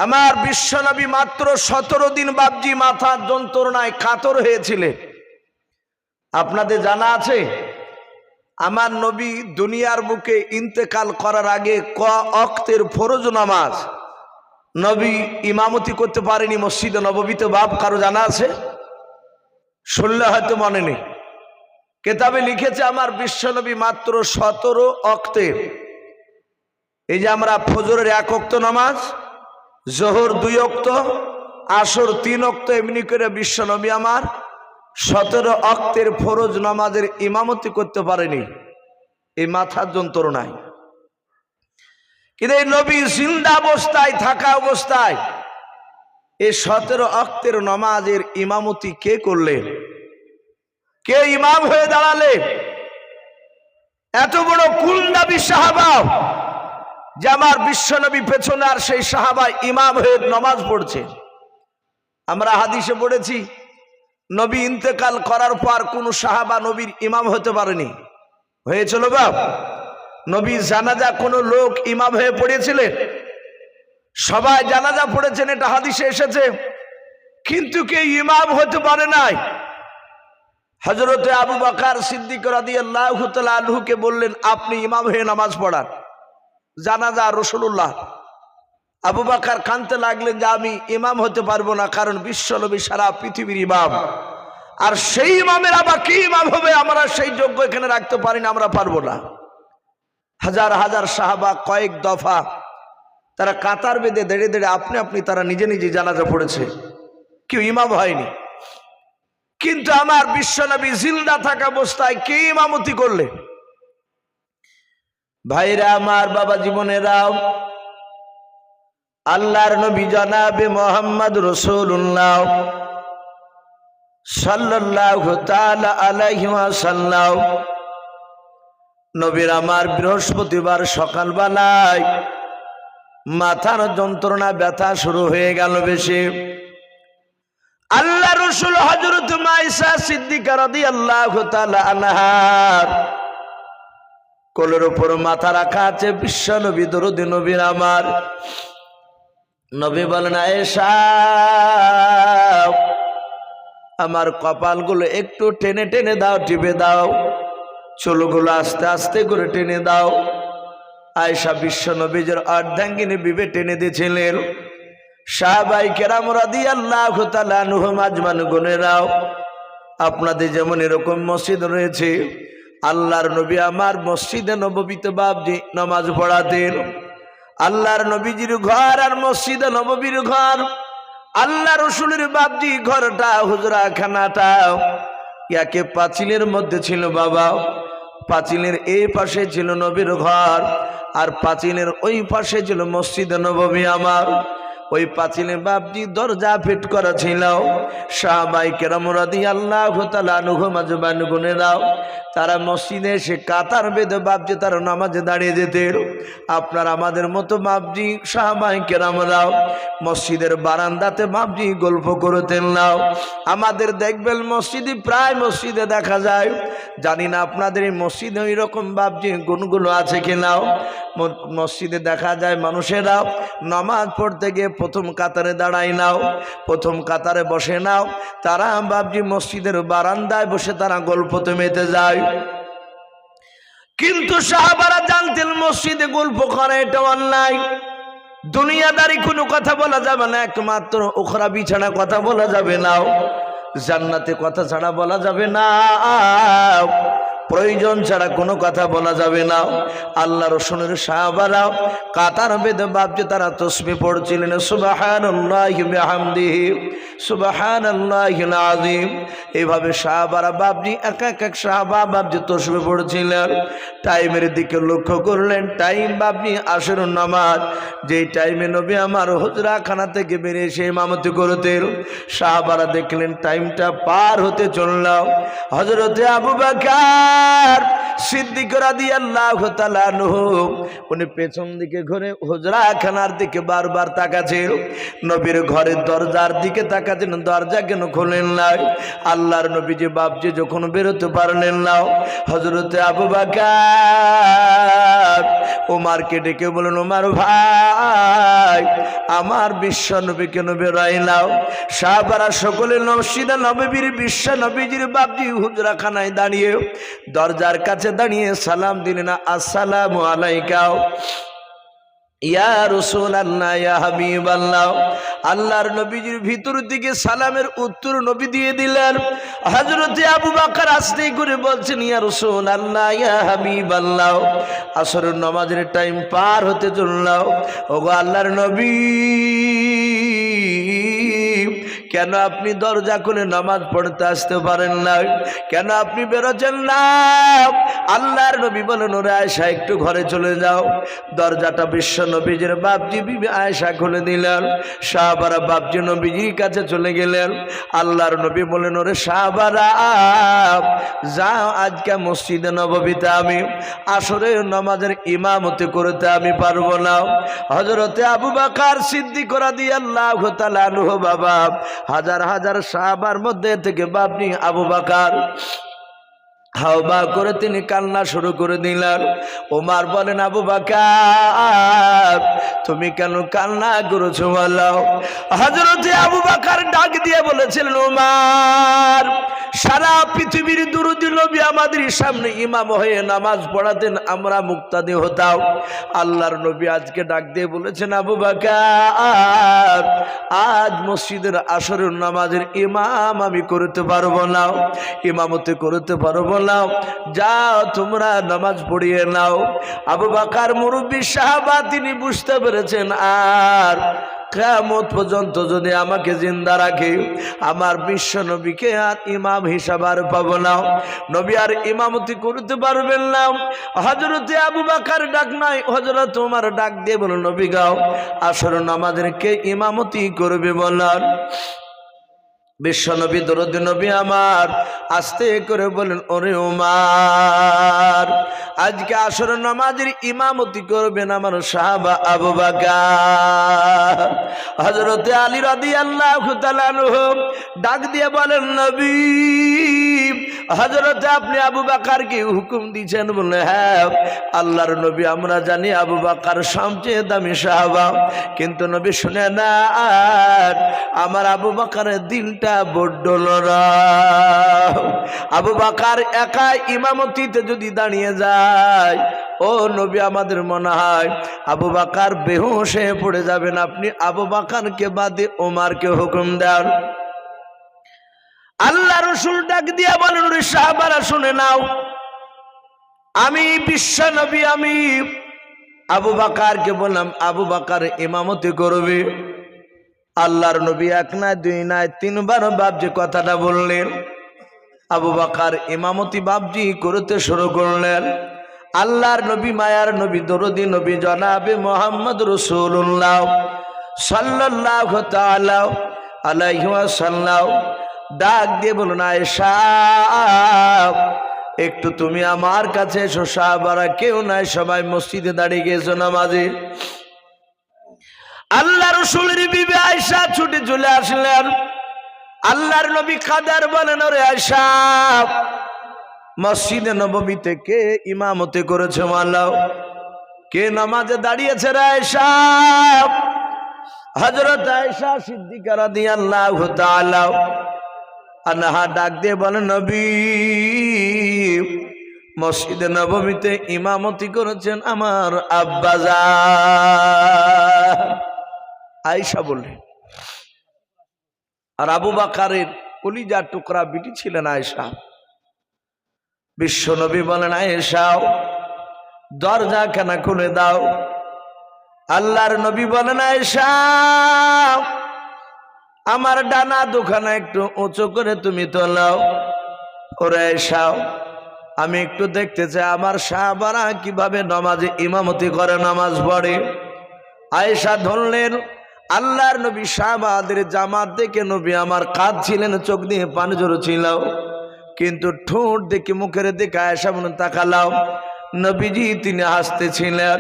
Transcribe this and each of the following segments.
আমার বিশ্বনবী মাত্র 17 দিন বাবজি মাথার যন্ত্রণায় কাতর হয়েছিলেন। আপনাদের জানা আছে আমার নবী দুনিয়ার বুকে ইন্তেকাল করার আগে ক ওয়াক্তের ফরজ নামাজ নবী ইমামতি করতে পারেনি মসজিদে নববীতে? বাপ কারো জানা আছে? শুনলে হয়তো মনে নেই। কেতাবে লিখেছে আমার বিশ্বনবী মাত্র 17 ওয়াক্তের, এই যে আমরা ফজরের 1 ওয়াক্ত নামাজ, জোহর 2 ওয়াক্ত, আসর 3 ওয়াক্ত, এমনি করে বিশ্বনবী আমার 17 ওয়াক্তের ফরজ নামাজের ইমামতি করতে পারেনি এই মাথার যন্ত্রণায়। কিন্তু এই নবী জিন্দা অবস্থায় থাকা অবস্থায় এই 17 ওয়াক্তের নামাজের ইমামতি কে করলেন? কে ইমাম হয়ে দাঁড়ালেন? এত বড় কুলদাবি সাহাবা যে আমার বিশ্বনবী পেছনে আর সেই সাহাবা ইমাম হয়ে নামাজ পড়ছে। আমরা হাদিসে পড়েছি নবী ইন্তেকাল করার পর কোন সাহাবা নবীর ইমাম হতে পারেনি। হয়েছিল বাপ? নবী জানাজা কোন লোক ইমাম হয়ে পড়েছিলেন? সবাই জানাজা পড়েছেন, এটা হাদিসে এসেছে, কিন্তু কে ইমাম হতে পারে নাই। হযরতে আবু বকর সিদ্দিক রাদিয়াল্লাহু তাআলা আনহুকে বললেন আপনি ইমাম হয়ে নামাজ পড়ান জানাজা রাসূলুল্লাহ। আবু বকর কাঁদতে লাগলেন যে আমি ইমাম হতে পারবো না, কারণ বিশ্বনবী সারা পৃথিবীর ইমাম, আর সেই ইমামের আবার কি ইমাম হবে? আমরা সেই যোগ্য এখানে রাখতে পারি না, আমরা পারবো না। হাজার হাজার সাহাবা কয়েক দফা তারা কাতার বেঁধে দেড়ে দেড়ে আপনি আপনি তারা নিজে নিজে জানাজা পড়েছে, কেউ ইমাম হয়নি। কিন্তু আমার বিশ্বনবী জিন্দা থাকা অবস্থায় কে ইমামতি করলে? ভাইরা আমার, বাবা জীবনেরাও, আল্লাহর নবী জনাবে মুহাম্মদ রাসূলুল্লাহ সাল্লাল্লাহু তাআলা আলাইহি ওয়াসাল্লাম নবীর আমার বৃহস্পতিবার সকালবেলায় মাথার যন্ত্রণা ব্যথা শুরু হয়ে গেল বেশি। আল্লাহ রাসূল হযরত মাইসা সিদ্দিকা রাদিয়াল্লাহু তাআলা আনহার কোলের উপর মাথা রাখা আছে বিশ্বনবী দরুদ নবীর আমার। নবী বলেন আয়েশা আমার কপালগুলো একটু টেনে টেনে দাও, টিপে দাও, চুলগুলো আস্তে আস্তে করে টেনে দাও। আয়েশা বিশ্বনবীর অর্ধাঙ্গিনী বিবে টেনে দিয়েছিলেন। সাহাবায়ে কেরাম রাদিয়াল্লাহু তাআলা আনহুম আজমান গুনেরাও, আপনাদের যেমন এরকম মসজিদ রয়েছে, আল্লাহর নবী আমার মসজিদে নববীতে বাবজি নামাজ পড়াতেন। আল্লাহর নবীজির ঘর আর মসজিদে নববীর ঘর, আল্লাহ রসুলের বাবজি ঘরটা হুজরা খানাটা ইয়াকে পাঁচিলের মধ্যে ছিল বাবা। পাঁচিলের এই পাশে ছিল নবীর ঘর, আর পাঁচিলের ওই পাশে ছিল মসজিদে নববী আমার। ওই পাঁচিলে বাবজি দরজা ফিট করা ছিল। সাহাবায়ে কেরাম রাদিয়াল্লাহু তাআলা আনহুম আজমাইন গুনেরাও, তারা মসজিদে এসে কাতার বেঁধে বাবজি তারা নামাজে দাঁড়িয়ে যেতেন। আপনার আমাদের মতো বাবজি সাহাবায়ে কেরামরাও মসজিদের বারান্দাতে বাবজি গল্প করতেন নাও। আমাদের দেখবেন মসজিদে প্রায় মসজিদে দেখা যায়, জানি না আপনাদের এই মসজিদে ওই রকম বাবজি গুণগুলো আছে কিনাও। মসজিদে দেখা যায় মানুষেরা নামাজ পড়তে গিয়ে প্রথম কাতারে দাঁড়ায় নাও, প্রথম কাতারে বসে নাও, তারা বাবজি মসজিদের বারান্দায় বসে তারা গল্পতে মেতে যায়। কিন্তু সাহাবারা জানতেন মসজিদে গল্প করে এটা অন্যায়, দুনিয়াদারি কোনো কথা বলা যাবে না, একমাত্র উখরাবি ছাড়া কথা বলা যাবে না, জান্নাতে কথা ছাড়া বলা যাবে না, প্রয়োজন ছাড়া কোনো কথা বলা যাবে না। আল্লাহ রাসূলের সাহাবারা কাতার বেঁধে বাবজি তারা তাসবিহ পড়ছিলেন, সুবহানাল্লাহি বিহামদিহি সুবহানাল্লাহিল আযীম। এইভাবে সাহাবারা বাবজি এক এক সাহাবা বাবজি তাসবিহ পড়ছিলেন। টাইমের দিকে লক্ষ্য করলেন, টাইম বাবজি আসরের নামাজ, যেই টাইমে নবী আমার হুজরা খানা থেকে বেরিয়ে এসে ইমামতি করতেন। সাহাবারা দেখলেন টাইমটা পার হতে চলল। হযরতে আবু বকর বাকার সিদ্দিক রাদিয়াল্লাহু তাআলা আনহু উনি পেছন দিকে ঘুরে হুজরাখানার দিকে বারবার তাকাচ্ছেন, নবীর ঘরের দরজার দিকে তাকাচ্ছেন, দরজা কেন খোলেন না। আল্লাহর নবীজি বাপজি যখন বেরোতে পারলেন না, হযরতে আবু বকর ওমরকে ডেকে বলেন, ওমর ভাই আমার বিশ্ব নবী কেন বেরোয়? সাহাবারা সকলে মসজিদে নববীর বিশ্ব নবীজির বাপজি হুজরাখানায় দাঁড়িয়ে দরজার কাছে দাঁড়িয়ে সালাম দিলেন, আসসালামু আলাইকা ইয়া রাসূলুল্লাহ ইয়া হাবিবাল্লাহ। আল্লাহর নবীজির ভিতর দিকে সালামের উত্তর নবী দিয়ে দিলেন। হযরতে আবু বকর আস্তে করে বলছেন, ইয়া রাসূলুল্লাহ ইয়া হাবিবাল্লাহ, আসরের নামাজের টাইম পার হতে চলল, ওগো আল্লাহর নবী কেন আপনি দরজা খুলে নামাজ পড়তে আসতে পারেন না? কেন আপনি বেরোচ্ছেন না? আল্লাহর নবী বলেন, ওরে আয়েশা একটু ঘরে চলে যাও। দরজাটা বিশ্ব নবীজির বাপজি বিবি আয়েশা খুলে দিলেন। সাহাবারা বাপজি নবীজির কাছে চলে গেলেন। আল্লাহর নবী বলেন, ওরে সাহাবারা যাও, আজকে মসজিদে নববীতে আমি আসরের নামাজের ইমামতি করতে আমি পারবো না। হযরতে আবু বকর সিদ্দিক রাদিয়াল্লাহু তাআলা আনহু বাবা হাজার হাজার সাহাবার মধ্যে থেকে বাপনি আবু বকর হাওবা করে তিনি কান্না শুরু করে দিলেন। ওমর বলেন, আবু বকর তুমি কেন কান্না করেছো বলো? হযরতে আবু বকর ডাক দিয়ে বলেছিলেন, ওমর সারা পৃথিবীর দুরূহ নবী আমাদের সামনে ইমাম হয়ে নামাজ পড়াতেন, আমরা মুক্তাদি হতাম। আল্লাহর নবী আজকে ডাক দিয়ে বলেছেন, আবু বকর আজ মসজিদের আসরের নামাজের ইমাম আমি করতে পারবো না, ইমামতি করতে পারবো না, যাও তোমরা নামাজ পড়িয়ে নাও। আবু বকর মুরব্বী সাহাবা, তিনি বুঝতে পেরেছেন আর কিয়ামত পর্যন্ত যদি আমাকে জিন্দা রাখে আমার বিশ্ব নবীকে আর ইমাম হিসাবে আর পাবো না, নবী আর ইমামতি করতে পারবেন না। হযরতে আবু বকর ডাক নাই, হযরত ওমর ডাক দিয়ে বলো, নবী গাও আসর নামাজের কে ইমামতি করবে বলেন? বিশ্ব নবী দরুদ নবী আমার আস্তে করে বলেন, ওরে ওমর আজকে আসর নামাজের ইমামতি করবেন আমার সাহাবা আবু বকর। হযরতে আলী রাদিয়াল্লাহু তাআলা আনহু ডাক দিয়ে বলেন, নবী হযরতে আপনি আবু বকরকে হুকুম দিয়েছেন? বলে হ্যাঁ। আল্লাহর নবী আমরা জানি আবু বকর সবচেয়ে দামি সাহাবা, কিন্তু নবী শুনে না আমার আবু বকরের দিলটা বড্ড নরম। আবু বকর একা ইমামতিতে যদি দাঁড়িয়ে যায়, ও নবী আমাদের মনে হয় আবু বকর বেহুশ হয়ে পড়ে যাবেন, আপনি আবু বকরকে বাদে ওমরকে হুকুম দেন। আল্লাহ রাসূল ডাক দিয়া বলেন, ওরে সাহাবারা শুনে নাও, আমি বিশ্ব নবী আমি আবু বকরকে বললাম আবু বকর ইমামতি করবে। আল্লাহর নবী এক না দুই না তিনবার বাপজি কথাটা বললেন। আবু বকর ইমামতি বাপজি করতে শুরু করলেন। আল্লাহর নবী মায়ার নবী দরদি নবী জনাবে মুহাম্মদ রাসূলুল্লাহ সাল্লাল্লাহু তাআলা আলাইহি ওয়াসাল্লাম ডাক দিয়ে বলুন, আয়েশা একটু তুমি আমার কাছে এসো। সাহাবারা কেউ নাই, সবাই মসজিদে দাঁড়িয়ে গেছো নামাজে। আল্লাহ রাসূলের বিবি আয়েশা ছুটে চলে আসলেন। আল্লাহর নবী কাদার বলেন, ওরে আয়েশা মসজিদে নববীতে কে ইমামতি করেছে মালাও? কে নামাজে দাঁড়িয়েছে রে আয়েশা? হযরত আয়েশা সিদ্দিকা রাদিয়াল্লাহু তাআলা আনহা ডাক দিয়ে বলেন, নবী মসজিদে নববীতে ইমামতি করেছেন আমার আব্বাজান। আয়েশা বললেন। আর আবু বকরের কলিজার টুকরা বিটি ছিলেন আয়েশা। বিশ্ব নবী বলেন, আয়েশা দরজা খানা খুলে দাও। আল্লাহর নবী বলেন, আয়েশা আমার ডানা দুখানা একটু উঁচু করে তুমি তোলাও। ওরে আয়েশা আমি একটু দেখতে চাই আমার সাহাবারা কিভাবে নামাজে ইমামতি করে, নামাজ পড়ে। আয়েশা ধরলেন। আল্লাহর নবী সাহাবাদের জামাত দেখে নবী আমার কাঁদছিলেন, চোখ দিয়ে পানি ঝরছিল। কিন্তু ঠোঁট দেখে মুখের দিকে আয়েশা বলেন তাকালাম, নবীজি তিনি হাসতেছিলেন।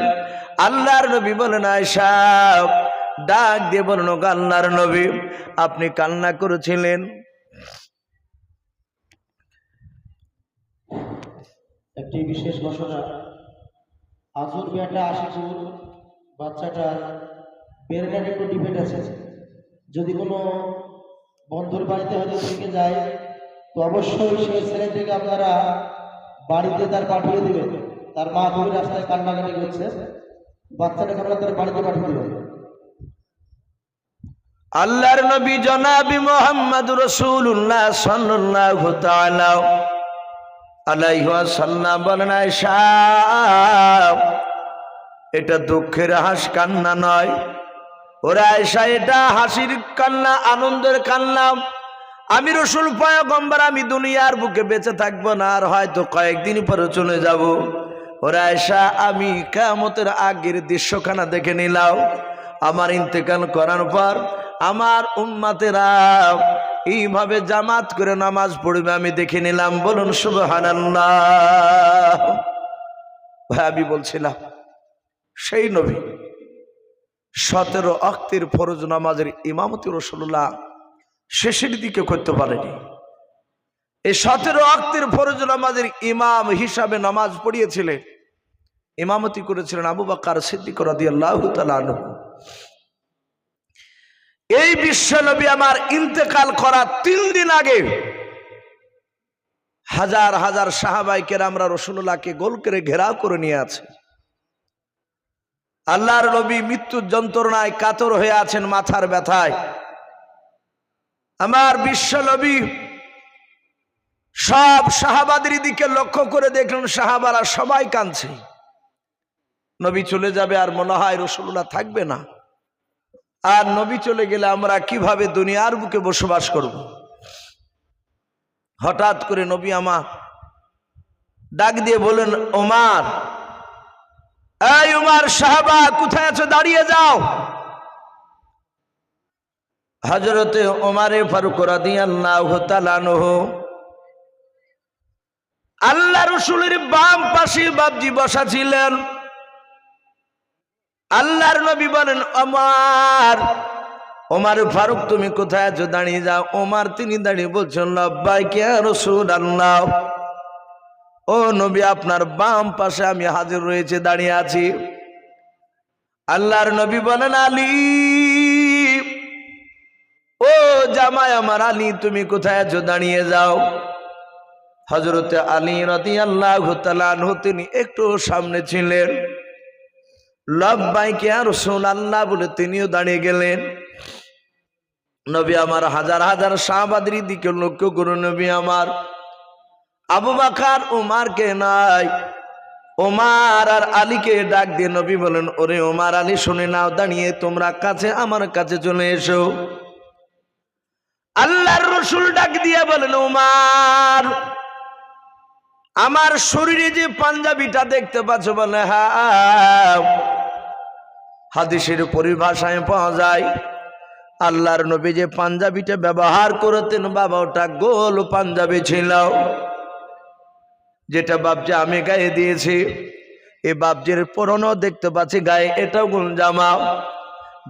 আল্লাহর নবী বলেন আয়েশা, ডাক দিয়ে বলেন ও আল্লাহর নবী আপনি কান্না করেছিলেন। একটি বিশেষ ঘোষণা, আজুর বেটা আশিকুর বাচ্চাটার ব্রেনের একটু ডিফেক্ট আছে। যদি কোনো বন্ধুর বাড়িতে হয়তো থেকে যায় তো অবশ্যই সেই ছেলেটিকে আপনারা বাড়িতে তার পাঠিয়ে দেবেন। তার মা খুবই রাস্তায় কান্নাকাটি করছে, বাচ্চাটাকে আপনারা তার বাড়িতে পাঠিয়ে দেবেন। আল্লাহর নবী জনাবি মুহাম্মদ রাসূলুল্লাহ সাল্লাল্লাহু তাআলা আলাইহি ওয়াসাল্লাম বলেন আয়েশা, এটা দুঃখের হাস কান্না নয়, ওরে আয়েশা এটা হাসির কান্না, আনন্দের কান্না। আমি রাসূল পয়গম্বর, আমি দুনিয়ার বুকে বেঁচে থাকবো না, আর হয়তো কয়েকদিন পরে চলে যাব। ওরে আয়েশা আমি কিয়ামতের আগের দৃশ্যখানা দেখে নিলাম। আমার ইন্তেকাল করার পর আমার উম্মতেরা এইভাবে জামাত করে নামাজ পড়বে আমি দেখে নিলাম। বলুন সুবহানাল্লাহ। ভাই আমি বলছিলাম সেই নবী 17 ওয়াক্তের ফরজ নামাজের ইমামতি রাসূলুল্লাহ শেষের দিকে করতে পারেনি। এই 17 ওয়াক্তের ফরজ নামাজের ইমাম হিসাবে নামাজ পড়িয়েছিলেন, ইমামতি করেছিলেন আবু বকর সিদ্দিক রাদিয়াল্লাহু তাআলা আনহু। এই বিশ্ব নবী আমার ইন্তেকাল করা 3 দিন আগে হাজার হাজার সাহাবায়ে কেরামরা রাসূলুল্লাহকে গোল করে ঘেরাও করে নিয়ে আছে। আল্লাহর নবী মৃত্যুর যন্ত্রণায় কাতর হয়ে আছেন, মাথার ব্যথায়। আমার বিশ্ব নবী সব সাহাবাদের দিকে লক্ষ্য করে দেখলেন সাহাবারা সবাই কাঁদছে। নবী চলে যাবে আর মনে হয় রাসূলুল্লাহ থাকবে না, আর নবী চলে গেলে আমরা কিভাবে দুনিয়ার বুকে বসবাস করব। হঠাৎ করে নবী আমার ডাক দিয়ে বলেন ওমর, এই ওমর সাহাবা কোথায় আছো, দাঁড়িয়ে যাও। হযরতে ওমরে ফারুক রাদিয়াল্লাহু তাআলা আনহু আল্লাহ রাসূলের বাম পাশে বাপজি বসা ছিলেন। আল্লাহর নবী বলেন ওমর, ওমর ফারুক তুমি কোথায় আছো, দাঁড়িয়ে যাও। ওমর তিনি দাঁড়িয়ে বলছেন লাব্বাইক ইয়া রাসূলুল্লাহ, ও নবী আপনার বাম পাশে আমি হাজির রয়েছে, দাঁড়িয়ে আছি। আল্লাহর নবী বলেন আলী, ও জামাই আমার আলী তুমি কোথায় আছো, দাঁড়িয়ে যাও। হযরতে আলী রাদিয়াল্লাহু তাআলা আনহু তিনি একটু সামনে ছিলেন। লাব্বাইক ইয়া রাসূলুল্লাহ বলে তিনিও দাঁড়িয়ে গেলেন। নবী আমার হাজার হাজার সাহাবাদের দিকে লক্ষ্য করে নবী আমার আবু বকর ওমরকে নাই, ওমর আর আলীকে ডাক দিয়ে নবী বলেন ওরে ওমর আলী শুনে নাও, দাঁড়িয়ে তোমরা কাছে আমার কাছে চলে এসো। আল্লাহর রাসূল ডাক দিয়ে বলেন ওমর আমার শরীরে যে পাঞ্জাবিটা দেখতে পাচ্ছ, বলে হ্যাঁ। হাদিসের পরিভাষায় পাওয়া যায় আল্লাহর নবী যে পাঞ্জাবিটা ব্যবহার করতেন বাবা ওটা গোল পাঞ্জাবি ছিল, যেটা বাপজি আমি গায়ে দিয়েছি। এই বাপজির পুরনো দেখতে পাচ্ছি গায়ে, এটাও গোল জামা।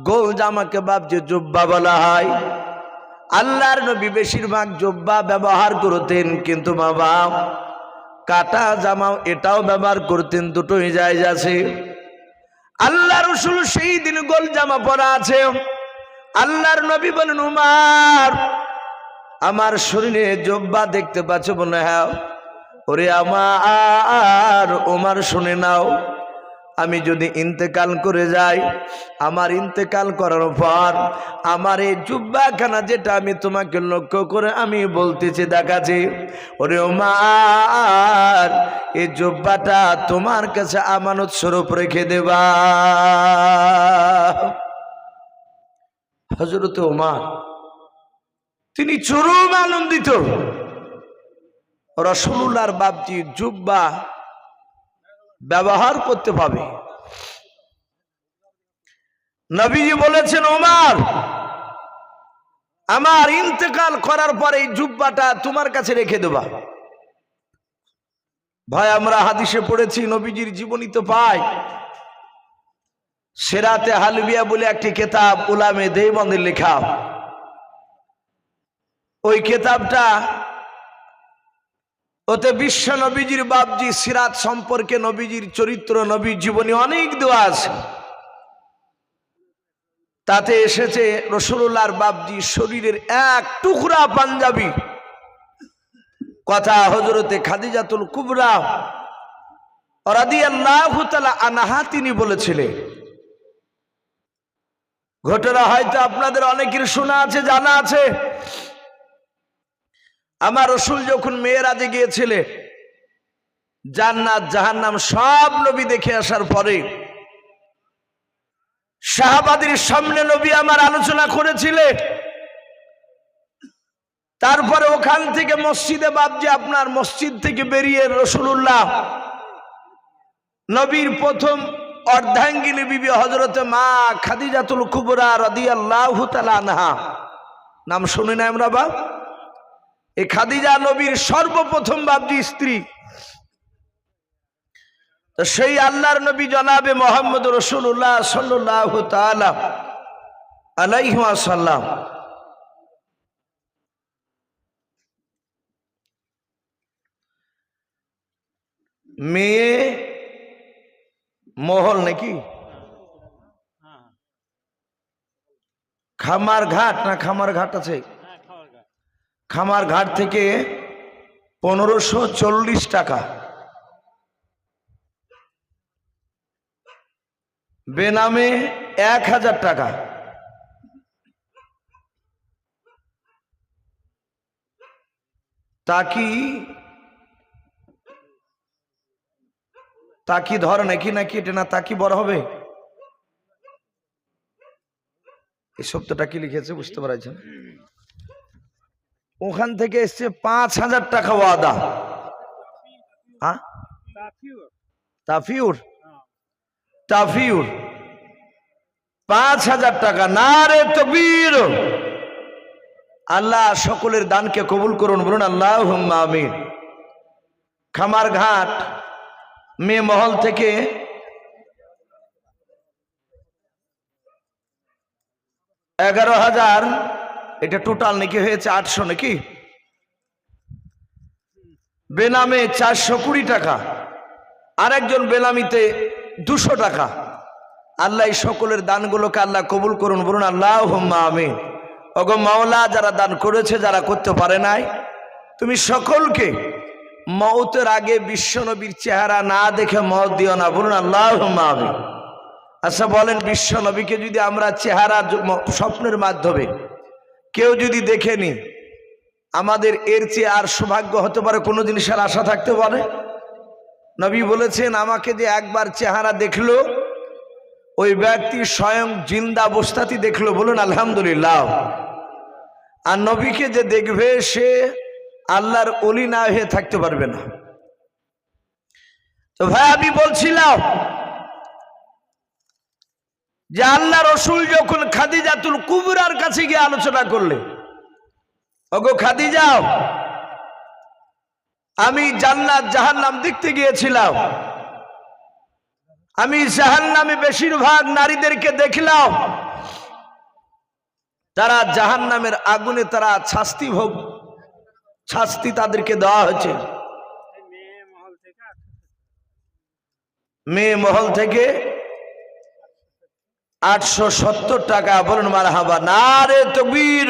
গোল জামাকে বাপজি জুব্বা বলা হয়। আল্লাহর নবী বেশিরভাগ জুব্বা ব্যবহার করতেন, কিন্তু বাবা কাটা জামাও এটাও ব্যবহার করতেন, দুটোই জায়েজ আছে। আল্লাহ রাসূল সেই দিন গোল জামা পরা আছে। আল্লাহর নবী বলেন উমর আমার শরীরে জুব্বা দেখতে পাচ্ছ, বলে হ্যাঁ। ওরে আমার ওমর শুনে নাও, আমি যদি ইন্তেকাল করে যাই, আমার ইন্তেকাল করার পর আমার এই জুব্বাখানা যেটা আমি তোমাকে লক্ষ্য করে আমি বলতেছি দেখাচ্ছি, ওরে ওমর এই জুব্বাটা তোমার কাছে আমানত স্বরূপ রেখে দেবা। হযরত ওমর তিনি চরম আনন্দিত, রাসূলুল্লাহর বাপজি জুব্বা ব্যবহার করতে পাবে। নবীজি বলেছেন ওমর আমার ইন্তেকাল করার পরে এই জুব্বাটা তোমার কাছে রেখে দেবা। ভাই আমরা হাদিসে পড়েছি, নবীজির জীবনী তো পাই। সেরাতে হালবিয়া বলে একটি কেতাব উলামে দেওবন্দের লেখা। ওই কেতাবটা ওতে বিশ্ব নবীজির বাপজি সিরাত সম্পর্কে, নবীজির চরিত্র, নবীর জীবনী অনেক দেওয়া আছে। তাতে এসেছে রাসূলুল্লাহর বাপজি শরীরের এক টুকরা পাঞ্জাবি কথা হযরতে খাদিজাতুল কুবরা রাদিয়াল্লাহু তাআলা আনহা তিনি বলেছিলেন। ঘটনা হয়তো আপনাদের অনেকের শোনা আছে, জানা আছে। আমার রাসূল যখন মেরাজে গিয়েছিলেন, জান্নাত জাহান্নাম সব নবী দেখে আসার পরে সাহাবাদের সামনে নবী আমার আলোচনা করেছিলেন। তারপরে ওখান থেকে মসজিদে বাপজি আপনার মসজিদ থেকে বেরিয়ে রাসূলুল্লাহ নবীর প্রথম অর্ধাঙ্গিনী বিবি হযরতে মা খাদিজাতুল কুবরা রাদিয়াল্লাহু তাআলা আনহা, নাম শুনি না আমরা বাপ? এই খাদিজা নবীর সর্বপ্রথম বাপজি স্ত্রী। তো সেই আল্লাহর নবী জনাবে মুহাম্মদ রাসূলুল্লাহ সাল্লাল্লাহু তাআলা আলাইহি ওয়াসাল্লাম মেয়ে মহল নাকি খামার ঘাট, না খামার ঘাট আছে, খামার ঘাট থেকে 1540 টাকা, বেনামে 1000 টাকা, তাকি ধর নাকি নাকি এটা না তাকি বড় হবে, এই শব্দটা কি লিখেছে বুঝতে পারছেন। ওখান থেকে এসছে 5000 টাকা ওয়াদা। তাফিউর 5000 টাকা। নারে তাকবীর। আল্লাহ সকলের দানকে কবুল করুন, বলুন আল্লাহুম্মা আমিন। খামার ঘাট মেয়ে মহল থেকে 11,000, এটা টোটাল নাকি হয়েছে 800 নাকি, বেনামে 420 টাকা, আরেকজন বেনামিতে 200 টাকা। আল্লাহ সকলের দানগুলোকে আল্লাহ কবুল করুন, বলুন আল্লাহুম্মা আমিন। ওগো মাওলা, যারা দান করেছে, যারা করতে পারে নাই, তুমি সকলকে মওতের আগে বিশ্বনবীর চেহারা না দেখে মওত দিও না, বলুন আল্লাহুম্মা আমিন। আচ্ছা বলেন, বিশ্বনবীকে যদি আমরা চেহারা স্বপ্নের মাধ্যমে কেউ যদি দেখেনি, আমাদের এর চেয়ে আর সৌভাগ্য হতে পারে কোনো জিনিসের আশা থাকতে পারে? নবী বলেছেন, আমাকে যে একবার চেহারা দেখলো, ওই ব্যক্তি স্বয়ং জিন্দা অবস্থাতে দেখলো, বলুন আলহামদুলিল্লাহ। আর নবীকে যে দেখবে সে আল্লাহর ওলি না হয়ে থাকতে পারবে না। তো ভাই আমি বলছিলাম যে আল্লাহ রাসূল যখন খাদিজাতুল কুবরার কাছে গিয়ে আলোচনা করলে, ওগো খাদিজা, আমি জান্নাত জাহান্নাম দেখতে গিয়েছিলাম, আমি জাহান্নামে বেশিরভাগ নারীদেরকে দেখলাম, তারা জাহান্নামের আগুনে তারা শাস্তি তাদেরকে দেওয়া হয়েছে। মেয়ে মহল থেকে 870 টাকা, বলুন মারহাবা। নারে তাকবীর।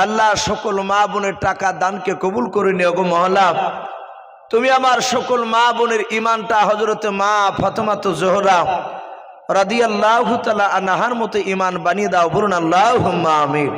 আল্লাহ সকল মা বোনের টাকা দানকে কবুল করে নিও গো মহলা। তুমি আমার সকল মা বোনের ইমানটা হযরতে মা ফাতেমাতুজ জোহরা রাদিয়াল্লাহু তাআলা আনহার মতো ইমান বানিয়ে দাও, বলুন আল্লাহুম্মা আমিন।